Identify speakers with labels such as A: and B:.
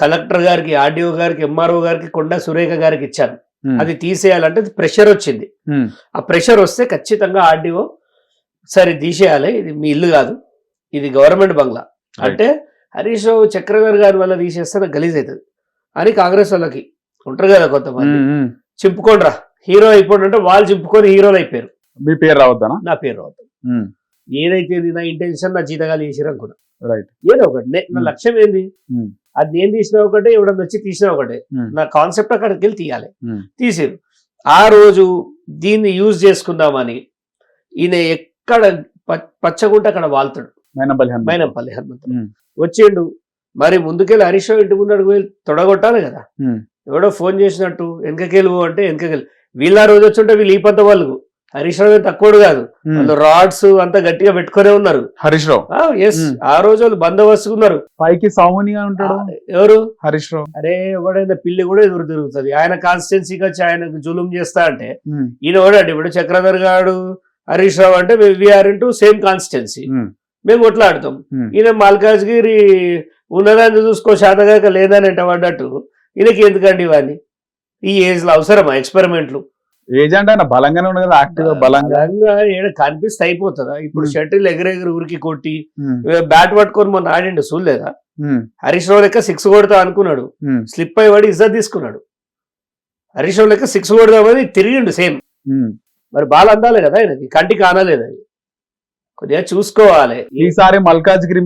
A: Collector గారికి, RDO గారికి, MRO గారికి, కొండా సురేఖ గారికి ఇచ్చాను. అది తీసేయాలంటే ప్రెషర్ వచ్చింది. ఆ ప్రెషర్ వస్తే ఖచ్చితంగా ఆర్డీఓ సరే తీసేయాలి, ఇది మీ ఇల్లు కాదు, ఇది గవర్నమెంట్ బంగ్లా అంటే హరీష్ రావు చక్రధర్ గారి వల్ల తీసేస్తే నాకు గలీజ్ అవుతుంది అని కాంగ్రెస్ వాళ్ళకి ఉంటారు కదా కొంతమంది, చింపుకోండిరా హీరో అయిపోండి అంటే వాళ్ళు చింపుకొని హీరోలు అయిపోయారు.
B: మీ పేరు రావద్దా?
A: నా పేరు రావద్దు. ఏదైతే నా ఇంటెన్షన్, నా జీతగాలు చేసిరు అనుకున్నా,
B: రైట్,
A: ఏదో ఒకటి నా లక్ష్యం ఏంది, అది నేను తీసినా ఒకటే, ఎవడన్నా వచ్చి తీసినా ఒకటే, నా కాన్సెప్ట్ అక్కడికి వెళ్ళి తీయాలి. తీసిరు. ఆ రోజు దీన్ని యూజ్ చేసుకుందామని ఈయన ఎక్కడ పచ్చగుంటే అక్కడ వాళ్తాడు, మైనంపల్లి హనుమంతుడు వచ్చిండు. మరి ముందుకెళ్ళి హరీష్ రావు ఇంటి ముందు అడుగు వెళ్ళి తొడగొట్టాలి కదా. ఎవడో ఫోన్ చేసినట్టు వెనకకెళ్ళి అంటే వెనకకెళ్ళి, వీళ్ళ రోజు వచ్చుంటే వీళ్ళు ఈ పంత వాళ్ళు, హరీష్ రావు తక్కువడు కాదు, వాళ్ళు రాడ్స్ అంతా గట్టిగా పెట్టుకునే ఉన్నారు.
B: హరీష్ రావు
A: ఎస్, ఆ రోజు వాళ్ళు బందోబస్తు ఉన్నారు.
B: పైకి సామునిగా ఉంటాడు
A: ఎవరు,
B: హరీష్ రావు.
A: అరే ఎవడైనా పిల్లి కూడా ఎదురు తిరుగుతుంది, ఆయన కాన్స్టిట్యున్సీకి వచ్చి ఆయనకు జులుం చేస్తా అంటే ఈయన ఎవడండి. ఇప్పుడు చక్రధర్ గారు, హరీష్ రావు అంటే వీఆర్ ఇంటూ సేమ్ కాన్స్టిట్యున్సీ, మేము కొట్లాడతాం. ఈయన మల్కాజ్గిరి ఉన్నదాన్ని చూసుకో శాతగాక లేదని అంటే పడ్డట్టు ఈయనకి ఎందుకండి ఇవన్నీ, ఈ ఏజ్ లో అవసరమా ఎక్స్పెరిమెంట్లు?
B: ఏజెంట్ ఆయన బలంగానే ఉండదు కదా, యాక్టివ్ బలంగా
A: కనిపిస్తే అయిపోతుందా? ఇప్పుడు షటిల్ ఎగరెగరు ఉరికి కొట్టి బ్యాట్ పట్టుకొని మొన్న ఆడిండు చూడలేదా? హరీష్ రావు లెక్క 6 కొడతా అనుకున్నాడు, స్లిప్ అయ్యి పడి ఇజ్జత్ తీసుకున్నాడు. హరీష్ రావు లెక్క 6 కొడదామని తిరిగిండు సేమ్. మరి బాల్ అందాలి కదా ఆయనకి, కంటికి ఆనలేదు, అది కొద్దిగా చూసుకోవాలి.
B: ఈసారి మల్కాజ్గిరి మీద